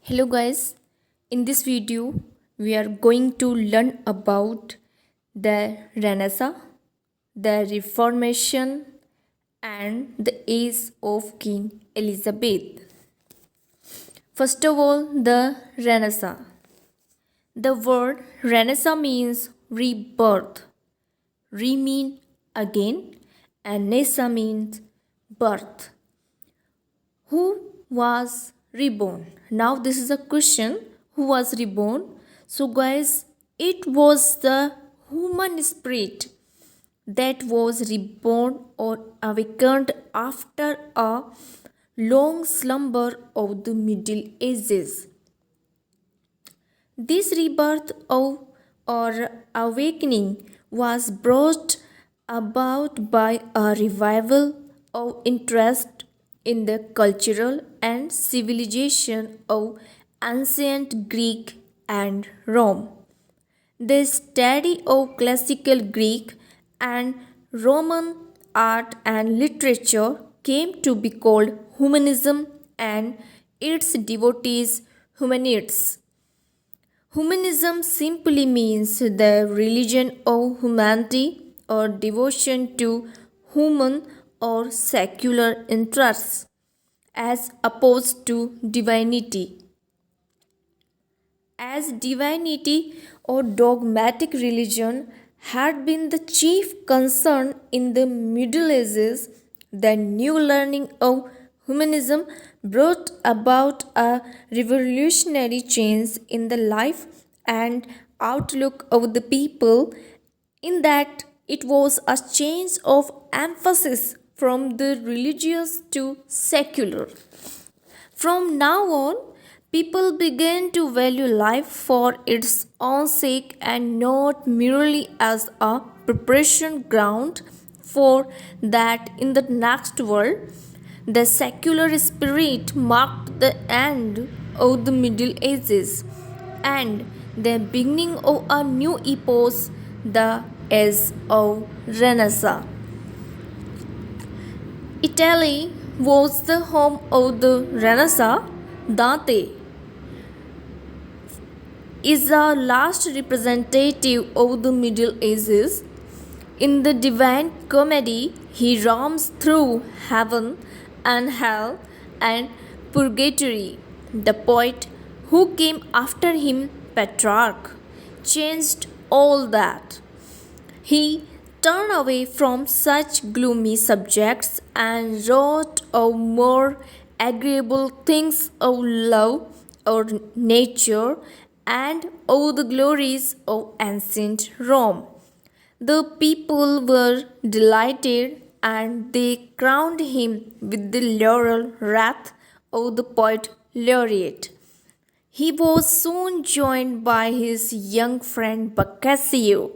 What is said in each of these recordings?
Hello guys, in this video we are going to learn about the Renaissance, the Reformation and the age of Queen Elizabeth. First of all, the Renaissance. The word Renaissance means rebirth. Re mean again and Nessa means birth. Who was reborn? Now this is a question. Who was reborn? So guys, it was the human spirit that was reborn or awakened after a long slumber of the Middle Ages. This rebirth of or awakening was brought about by a revival of interest in the cultural and civilization of ancient Greek and Rome. The study of classical Greek and Roman art and literature came to be called humanism and its devotees humanists. Humanism simply means the religion of humanity or devotion to human or secular interests as opposed to divinity. As divinity or dogmatic religion had been the chief concern in the Middle Ages, the new learning of humanism brought about a revolutionary change in the life and outlook of the people, in that it was a change of emphasis from the religious to secular. From now on, people began to value life for its own sake and not merely as a preparation ground for that in the next world. The secular spirit marked the end of the Middle Ages and the beginning of a new epoch, the age of Renaissance. Italy was the home of the Renaissance. Dante is the last representative of the Middle Ages. In the Divine Comedy, he roams through heaven and hell and purgatory. The poet who came after him, Petrarch, changed all that. He turned away from such gloomy subjects and wrote of more agreeable things of love or nature and of the glories of ancient Rome. The people were delighted and they crowned him with the laurel wreath of the poet laureate. He was soon joined by his young friend Boccaccio,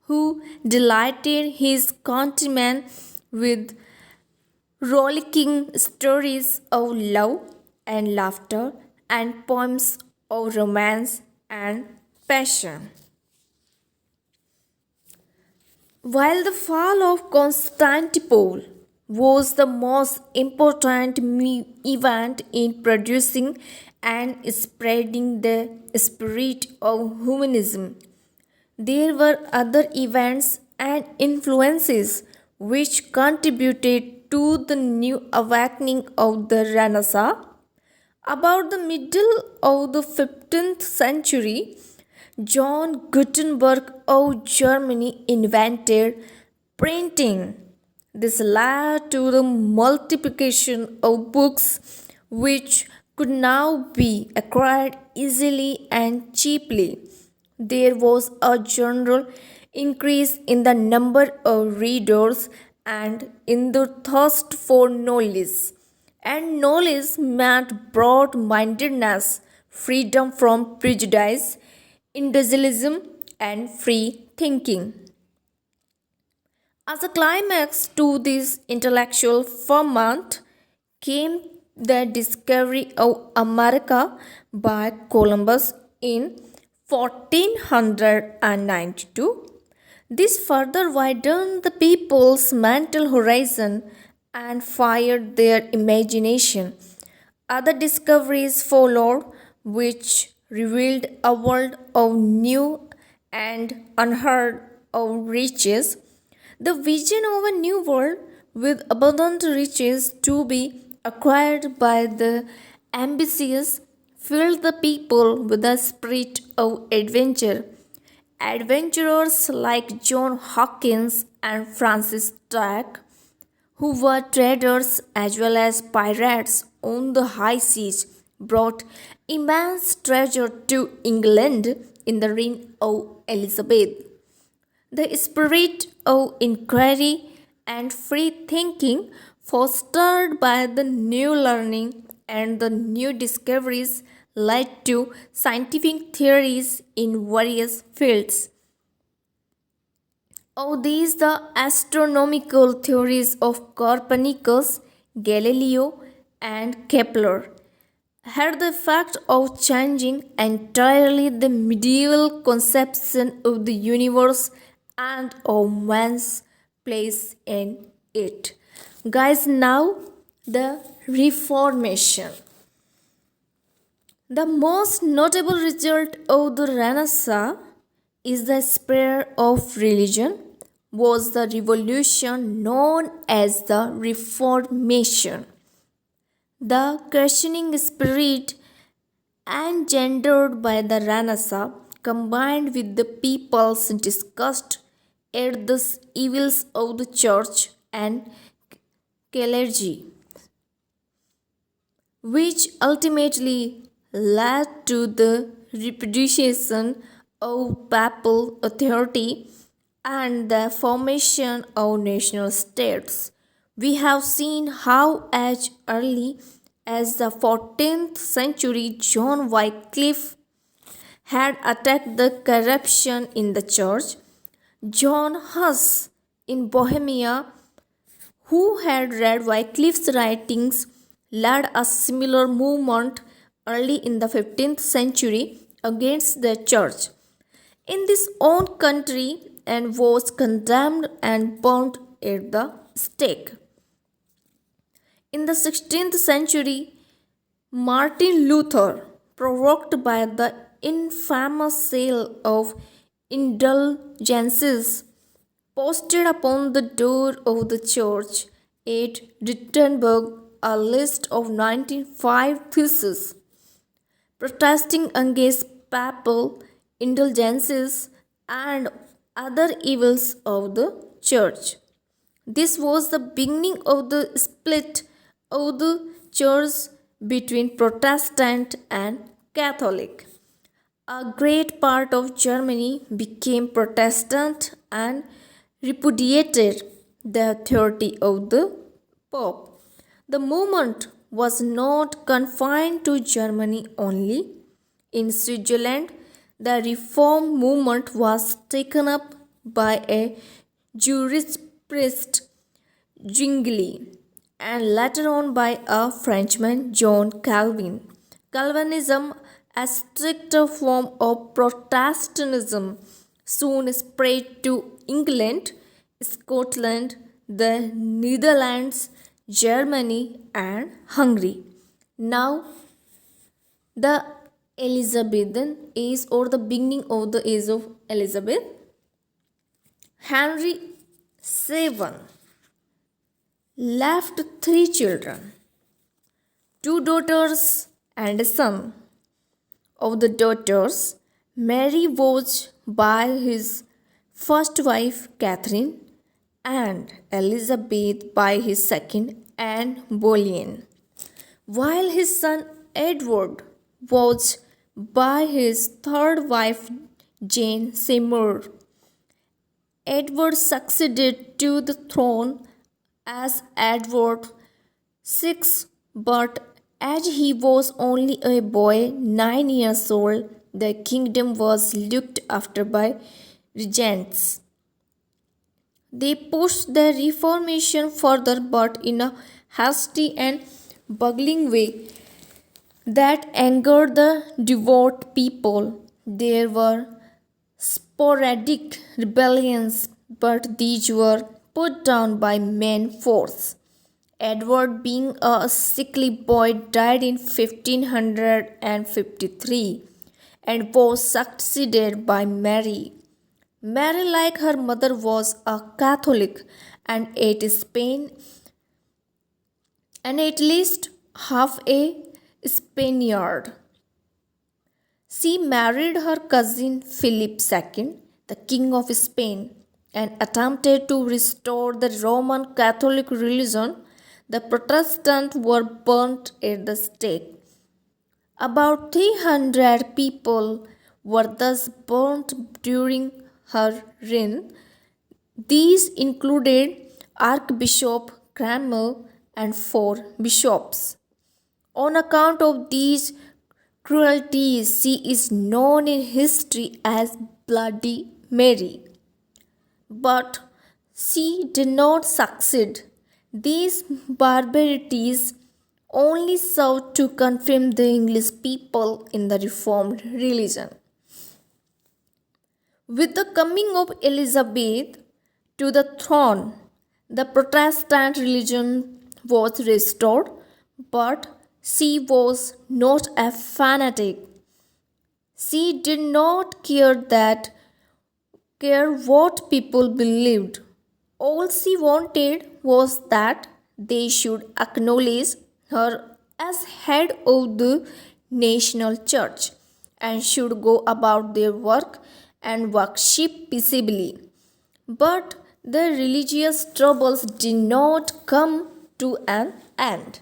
who delighted his countrymen with rollicking stories of love and laughter and poems of romance and passion. While the fall of Constantinople was the most important event in producing and spreading the spirit of humanism, there were other events and influences which contributed to the new awakening of the Renaissance. About the middle of the 15th century, John Gutenberg of Germany invented printing. This led to the multiplication of books which could now be acquired easily and cheaply. There was a general increase in the number of readers and in the thirst for knowledge. And knowledge meant broad mindedness, freedom from prejudice, individualism, and free thinking. As a climax to this intellectual ferment came the discovery of America by Columbus in 1492. This further widened the people's mental horizon and fired their imagination. Other discoveries followed, which revealed a world of new and unheard of riches. The vision of a new world with abundant riches to be acquired by the ambitious filled the people with a spirit of adventure. Adventurers like John Hawkins and Francis Drake, who were traders as well as pirates on the high seas, brought immense treasure to England in the reign of Elizabeth. The spirit of inquiry and free thinking, fostered by the new learning and the new discoveries, led to scientific theories in various fields. Of these, the astronomical theories of Copernicus, Galileo, and Kepler had the effect of changing entirely the medieval conception of the universe and of man's place in it. Guys, now the Reformation. The most notable result of the Renaissance is the spread of religion was the revolution known as the Reformation. The questioning spirit engendered by the Renaissance combined with the people's disgust at the evils of the church and clergy, which ultimately led to the repudiation of papal authority and the formation of national states. We have seen how, as early as the 14th century, John Wycliffe had attacked the corruption in the church. John Huss in Bohemia, who had read Wycliffe's writings, led a similar movement early in the 15th century against the church in his own country and was condemned and burnt at the stake. In the 16th century, Martin Luther, provoked by the infamous sale of indulgences, posted upon the door of the church at Wittenberg a list of 95 theses protesting against papal indulgences and other evils of the church. This was the beginning of the split of the church between Protestant and Catholic. A great part of Germany became Protestant and repudiated the authority of the Pope. The movement was not confined to Germany only. In Switzerland, the reform movement was taken up by a Jewish priest, Zwingli, and later on by a Frenchman, John Calvin. Calvinism, a stricter form of Protestantism, soon spread to England, Scotland, the Netherlands, Germany, and Hungary. Now, the Elizabethan age or the beginning of the age of Elizabeth. Henry VII left three children, two daughters and a son. Of the daughters, Mary was by his first wife Catherine and Elizabeth by his second Anne Boleyn, while his son Edward was by his third wife Jane Seymour. Edward succeeded to the throne as Edward VI, but as he was only a boy 9 years old, the kingdom was looked after by regents. They pushed the Reformation further, but in a hasty and bungling way that angered the devout people. There were sporadic rebellions, but these were put down by main force. Edward, being a sickly boy, died in 1553 and was succeeded by Mary. Mary, like her mother, was a Catholic and ate Spain and at least half a Spaniard. She married her cousin Philip II, the King of Spain, and attempted to restore the Roman Catholic religion. The Protestants were burnt at the stake. About 300 people were thus burnt during her reign. These included Archbishop Cranmer and four bishops. On account of these cruelties, she is known in history as Bloody Mary. But she did not succeed. These barbarities only served to confirm the English people in the Reformed religion. With the coming of Elizabeth to the throne, the Protestant religion was restored, but she was not a fanatic. She did not care what people believed. All she wanted was that they should acknowledge her as head of the national church and should go about their work and worship peaceably. But the religious troubles did not come to an end.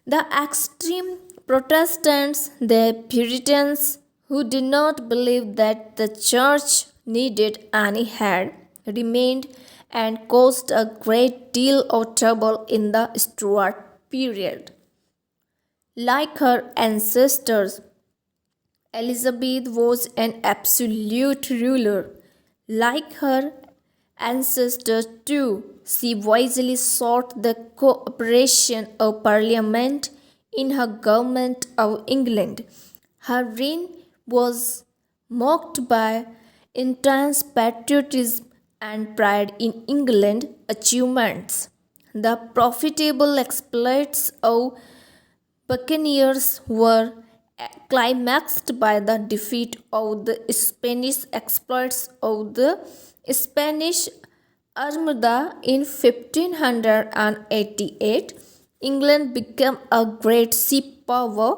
The extreme Protestants, the Puritans, who did not believe that the church needed any head, remained and caused a great deal of trouble in the Stuart period. Like her ancestors, Elizabeth was an absolute ruler. Like her ancestors, too, she wisely sought the cooperation of Parliament in her government of England. Her reign was marked by intense patriotism and pride in England's achievements. The profitable exploits of buccaneers were climaxed by the defeat of the Spanish exploits of the Spanish Armada in 1588. England became a great sea power.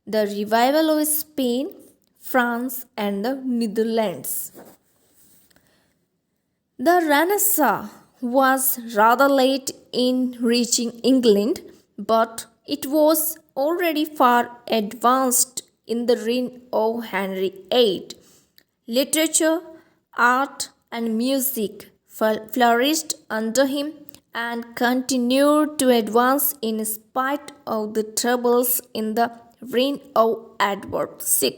The revival of Spain, France, and the Netherlands. The Renaissance was rather late in reaching England, but it was already far advanced in the reign of Henry VIII. Literature, art, and music flourished under him and continued to advance in spite of the troubles in the reign of Edward VI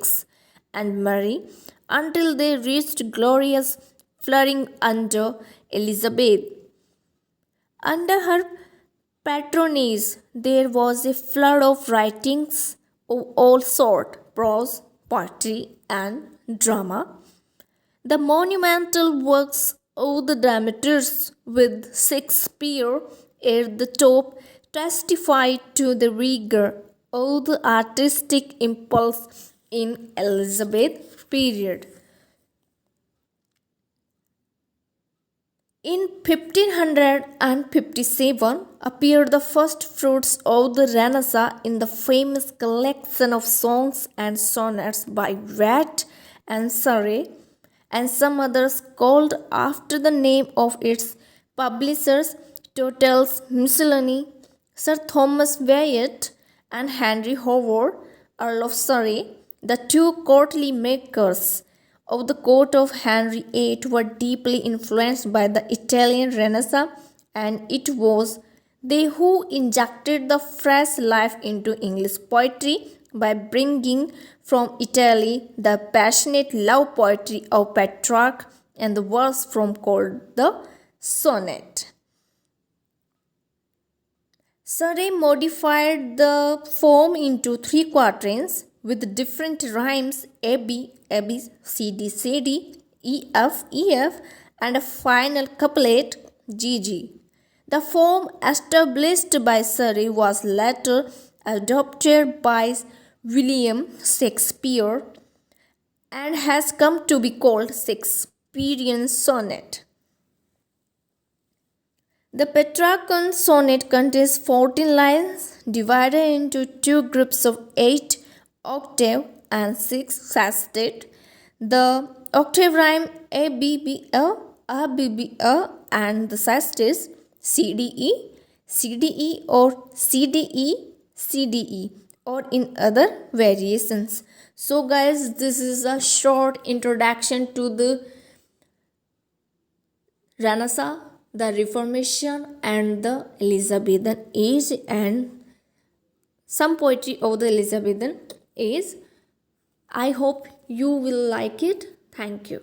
and Mary until they reached glorious flourishing under Elizabeth. Under her patronage, there was a flood of writings of all sorts, prose, poetry, and drama. The monumental works of the dramaturs, with Shakespeare at the top, testify to the rigor of the artistic impulse in Elizabeth's period. In 1557 appeared the first fruits of the Renaissance in the famous collection of songs and sonnets by Watt and Surrey and some others called after the name of its publishers, Tottel's Miscellany. Sir Thomas Wyatt and Henry Howard, Earl of Surrey, the two courtly makers of the court of Henry VIII, were deeply influenced by the Italian Renaissance, and it was they who injected the fresh life into English poetry by bringing from Italy the passionate love poetry of Petrarch and the verse from called the sonnet. Surrey modified the form into three quatrains with different rhymes A B, C D, E F, and a final couplet G. The form established by Surrey was later adopted by William Shakespeare and has come to be called Shakespearean sonnet. The Petrarchan sonnet contains 14 lines divided into two groups of 8, octave and 6 sestet. The octave rhyme ABBA, ABBA and the sestet CDE, CDE or CDE, CDE or in other variations. So guys, this is a short introduction to the Renaissance, the Reformation and the Elizabethan age and some poetry of the Elizabethan age. I hope you will like it. Thank you.